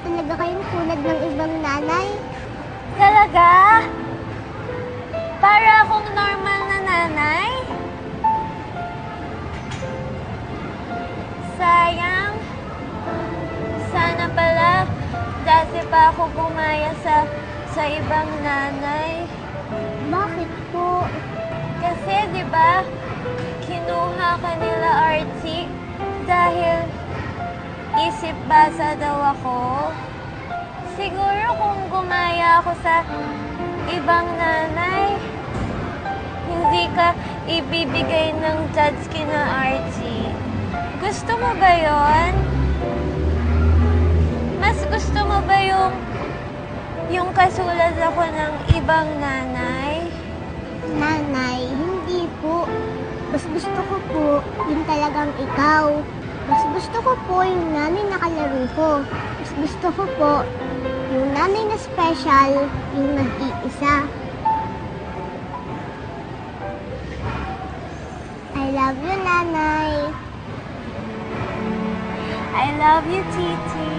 talaga kayong tulad ng ibang nanay. Talaga? Para akong normal na nanay? Sayang. Sana pala dati pa ako gumaya sa ibang nanay. Bakit po? Kasi, di ba, kinuha ka nila Archie dahil isip basa daw ako. Siguro kung gumaya ako sa ibang nanay, hindi ka ibibigay ng judge kina Archie. Gusto mo ba yon? Mas gusto mo ba yung kasulat ako ng ibang nanay? Nanay, hindi po. Mas gusto ko po yung talagang ikaw. Mas gusto ko po yung nanay na kalaro ko. Mas gusto ko po yung nanay na special, yung nag-iisa. I love you, nanay. I love you, Titi.